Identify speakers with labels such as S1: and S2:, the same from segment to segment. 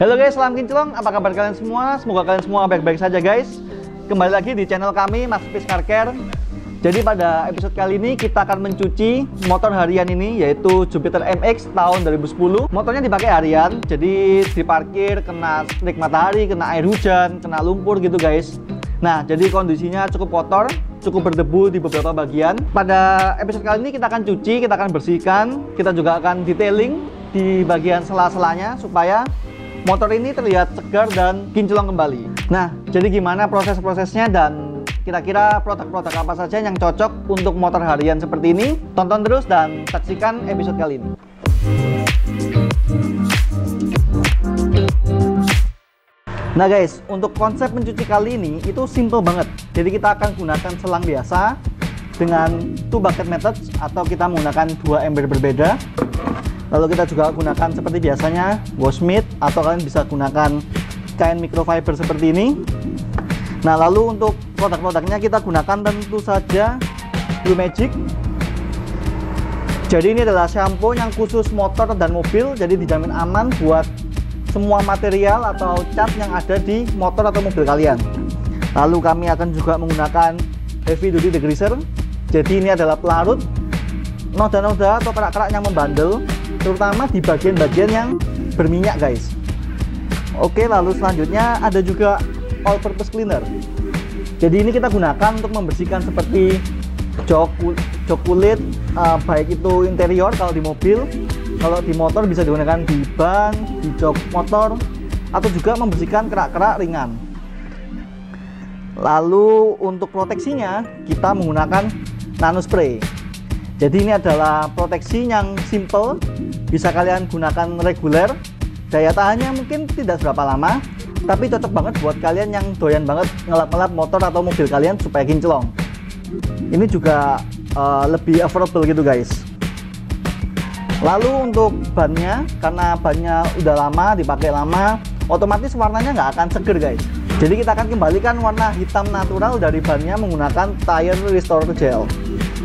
S1: Halo guys, salam kinclong. Apa kabar kalian semua? Semoga kalian semua baik-baik saja guys. Kembali lagi di channel kami, Masterpiece Car Care. Jadi pada episode kali ini kita akan mencuci motor harian ini, yaitu Jupiter MX tahun 2010. Motornya dipakai harian, jadi diparkir kena terik matahari, kena air hujan, kena lumpur gitu guys. Nah, jadi kondisinya cukup kotor, cukup berdebu di beberapa bagian. Pada episode kali ini kita akan cuci, kita akan bersihkan, kita juga akan detailing di bagian sela-selanya supaya motor ini terlihat segar dan kinclong kembali. Nah, jadi gimana proses-prosesnya dan kira-kira produk-produk apa saja yang cocok untuk motor harian seperti ini? Tonton terus dan saksikan episode kali ini. Nah guys, untuk konsep mencuci kali ini itu simple banget. Jadi kita akan gunakan selang biasa dengan two bucket method, atau kita menggunakan dua ember berbeda. Lalu kita juga gunakan seperti biasanya wash mitt, atau kalian bisa gunakan kain microfiber seperti ini. Nah, lalu untuk produk-produknya kita gunakan tentu saja Blue Magic. Jadi ini adalah shampoo yang khusus motor dan mobil, jadi dijamin aman buat semua material atau cat yang ada di motor atau mobil kalian. Lalu kami akan juga menggunakan Heavy Duty Degreaser. Jadi ini adalah pelarut noda-noda atau kerak-kerak yang membandel, terutama di bagian-bagian yang berminyak guys. Oke, lalu selanjutnya ada juga all purpose cleaner. Jadi ini kita gunakan untuk membersihkan seperti jok kulit, baik itu interior kalau di mobil, kalau di motor bisa digunakan di ban, di jok motor, atau juga membersihkan kerak-kerak ringan. Lalu untuk proteksinya kita menggunakan nano spray. Jadi ini adalah proteksi yang simple, bisa kalian gunakan reguler. Daya tahannya mungkin tidak seberapa lama, tapi cocok banget buat kalian yang doyan banget ngelap-ngelap motor atau mobil kalian supaya kinclong. Ini juga lebih affordable gitu guys. Lalu untuk bannya, karena bannya udah lama, dipakai lama, otomatis warnanya nggak akan seger guys. Jadi kita akan kembalikan warna hitam natural dari bannya menggunakan Tire Restore Gel.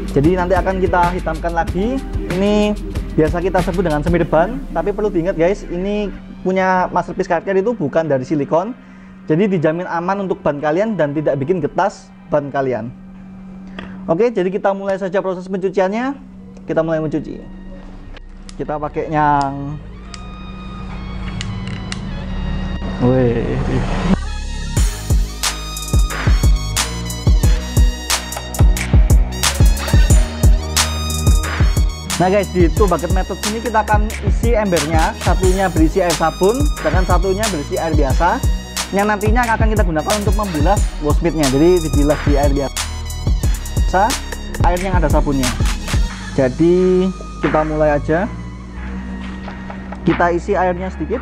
S1: Jadi nanti akan kita hitamkan lagi. Ini biasa kita sebut dengan semir ban, tapi perlu diingat guys, ini punya Masterpiece Car Care itu bukan dari silikon. Jadi dijamin aman untuk ban kalian dan tidak bikin getas ban kalian. Oke, jadi kita mulai saja proses pencuciannya. Kita mulai mencuci. Kita pakai yang Nah guys, di two bucket method ini kita akan isi embernya, satunya berisi air sabun, sedangkan satunya berisi air biasa, yang nantinya akan kita gunakan untuk membilas wash mittnya. Jadi dibilas di air biasa, air yang ada sabunnya. Jadi kita mulai aja, kita isi airnya sedikit.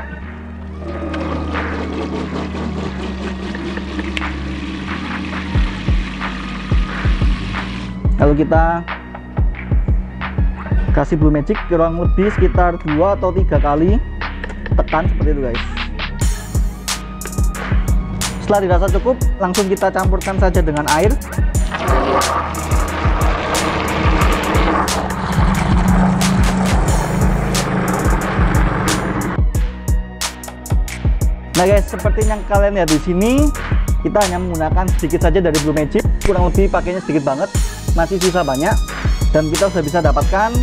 S1: Lalu kita kasih Blue Magic kurang lebih sekitar 2 atau 3 kali tekan seperti itu guys. Setelah dirasa cukup, langsung kita campurkan saja dengan air. Nah guys, seperti yang kalian lihat di sini, kita hanya menggunakan sedikit saja dari Blue Magic, kurang lebih pakainya sedikit banget, masih sisa banyak, dan kita sudah bisa dapatkan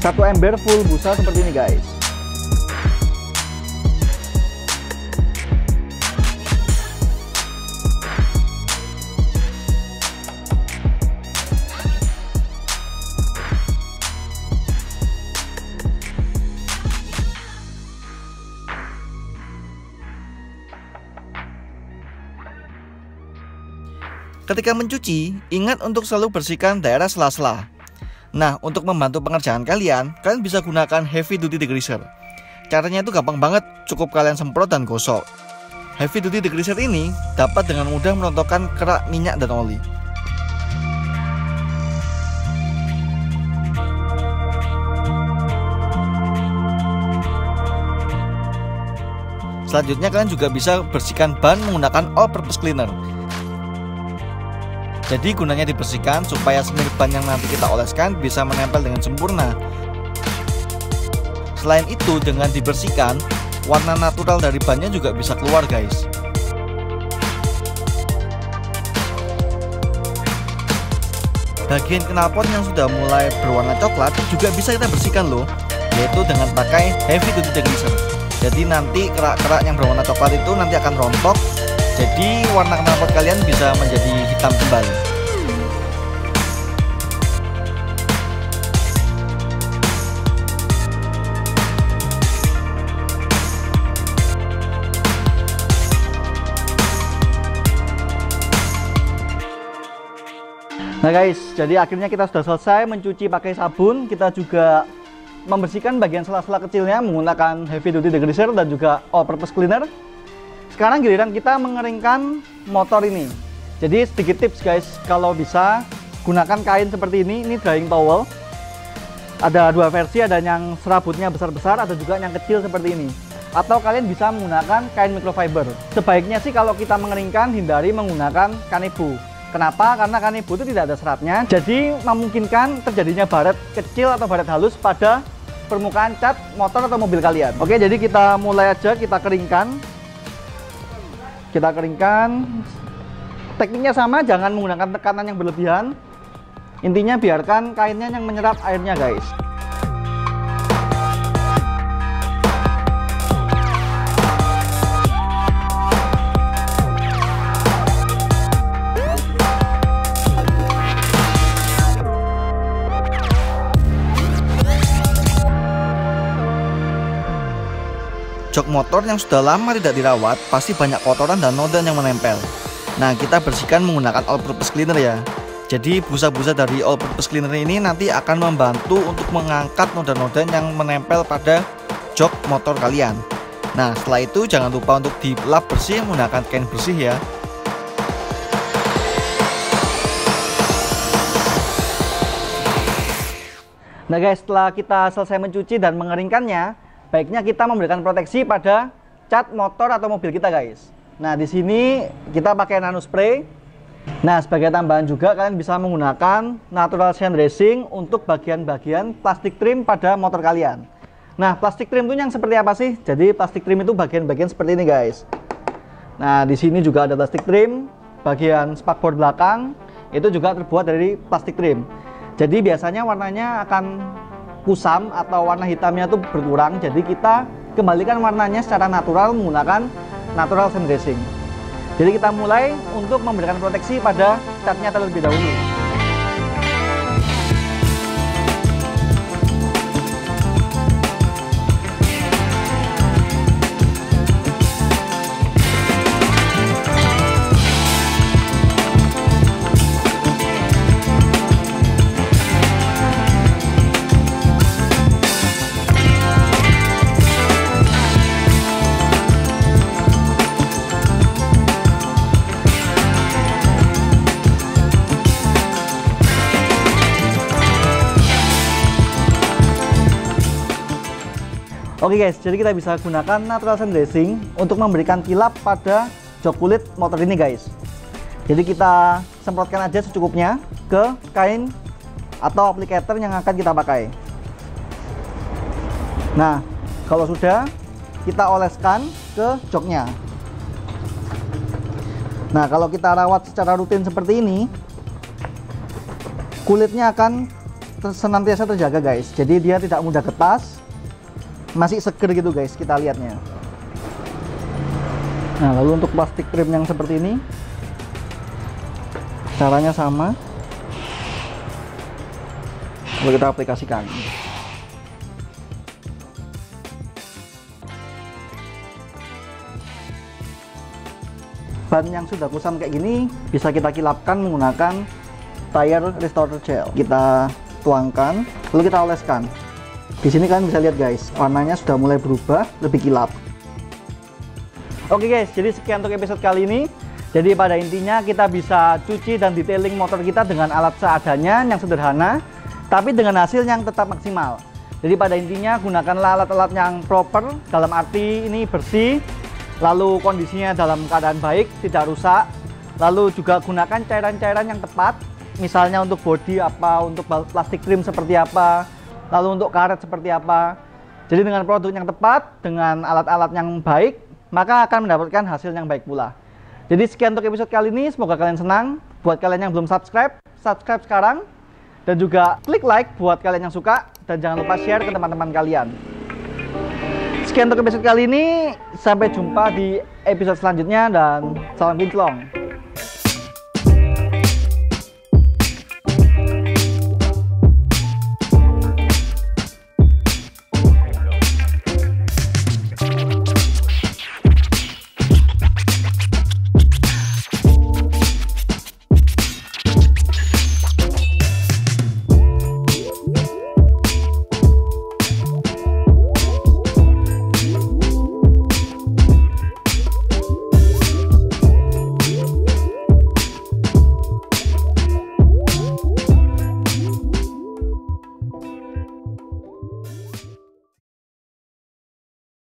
S1: satu ember full busa seperti ini guys. Ketika mencuci, ingat untuk selalu bersihkan daerah sela-sela. Nah, untuk membantu pengerjaan kalian bisa gunakan Heavy Duty Degreaser. Caranya itu gampang banget, cukup kalian semprot dan gosok. Heavy Duty Degreaser ini dapat dengan mudah merontokkan kerak minyak dan oli. Selanjutnya kalian juga bisa bersihkan ban menggunakan all purpose cleaner. Jadi gunanya dibersihkan supaya semir ban yang nanti kita oleskan bisa menempel dengan sempurna. Selain itu, dengan dibersihkan, warna natural dari bannya juga bisa keluar guys. Bagian knalpot yang sudah mulai berwarna coklat juga bisa kita bersihkan loh, yaitu dengan pakai heavy duty degreaser. Jadi nanti kerak-kerak yang berwarna coklat itu nanti akan rontok, jadi warna knalpot kalian bisa menjadi hitam kembali. Nah guys, jadi akhirnya kita sudah selesai mencuci pakai sabun. Kita juga membersihkan bagian sela-sela kecilnya menggunakan heavy duty degreaser dan juga all purpose cleaner. Sekarang giliran kita mengeringkan motor ini. Jadi sedikit tips guys, kalau bisa gunakan kain seperti ini drying towel. Ada dua versi, ada yang serabutnya besar-besar, ada juga yang kecil seperti ini. Atau kalian bisa menggunakan kain microfiber. Sebaiknya sih kalau kita mengeringkan, hindari menggunakan kanibu. Kenapa? Karena kanibu itu tidak ada seratnya, jadi memungkinkan terjadinya baret kecil atau baret halus pada permukaan cat motor atau mobil kalian. Oke, jadi kita mulai aja, kita keringkan. Tekniknya sama, jangan menggunakan tekanan yang berlebihan. Intinya biarkan kainnya yang menyerap airnya guys. Jok motor yang sudah lama tidak dirawat pasti banyak kotoran dan noda yang menempel. Nah, kita bersihkan menggunakan all purpose cleaner ya. Jadi busa-busa dari all purpose cleaner ini nanti akan membantu untuk mengangkat noda-noda yang menempel pada jok motor kalian. Nah, setelah itu jangan lupa untuk dilap bersih menggunakan kain bersih ya. Nah guys, setelah kita selesai mencuci dan mengeringkannya, baiknya kita memberikan proteksi pada cat motor atau mobil kita guys. Nah, di sini kita pakai nano spray. Nah, sebagai tambahan juga kalian bisa menggunakan natural shine dressing untuk bagian-bagian plastik trim pada motor kalian. Nah, plastik trim itu yang seperti apa sih? Jadi plastik trim itu bagian-bagian seperti ini guys. Nah, di sini juga ada plastik trim. Bagian spakbor belakang itu juga terbuat dari plastik trim. Jadi biasanya warnanya akan kusam atau warna hitamnya itu berkurang. Jadi kita kembalikan warnanya secara natural menggunakan natural shine dressing. Jadi kita mulai untuk memberikan proteksi pada catnya terlebih dahulu. Oke guys, jadi kita bisa gunakan natural shine dressing untuk memberikan kilap pada jok kulit motor ini guys. Jadi kita semprotkan aja secukupnya ke kain atau applicator yang akan kita pakai. Nah, kalau sudah, kita oleskan ke joknya. Nah, kalau kita rawat secara rutin seperti ini, kulitnya akan senantiasa terjaga guys. Jadi dia tidak mudah ketas, masih seger gitu guys kita lihatnya. Nah, lalu untuk plastik trim yang seperti ini caranya sama, lalu kita aplikasikan. Ban yang sudah kusam kayak gini bisa kita kilapkan menggunakan tire restorer gel. Kita tuangkan lalu kita oleskan. Di sini kalian bisa lihat guys, warnanya sudah mulai berubah, lebih kilap. Oke guys, jadi sekian untuk episode kali ini. Jadi pada intinya kita bisa cuci dan detailing motor kita dengan alat seadanya yang sederhana, tapi dengan hasil yang tetap maksimal. Jadi pada intinya gunakanlah alat-alat yang proper, dalam arti ini bersih, lalu kondisinya dalam keadaan baik, tidak rusak. Lalu juga gunakan cairan-cairan yang tepat, misalnya untuk bodi apa, untuk plastik trim seperti apa, lalu untuk karet seperti apa. Jadi dengan produk yang tepat, dengan alat-alat yang baik, maka akan mendapatkan hasil yang baik pula. Jadi sekian untuk episode kali ini, semoga kalian senang. Buat kalian yang belum subscribe, subscribe sekarang. Dan juga klik like buat kalian yang suka. Dan jangan lupa share ke teman-teman kalian. Sekian untuk episode kali ini, sampai jumpa di episode selanjutnya dan salam kinclong.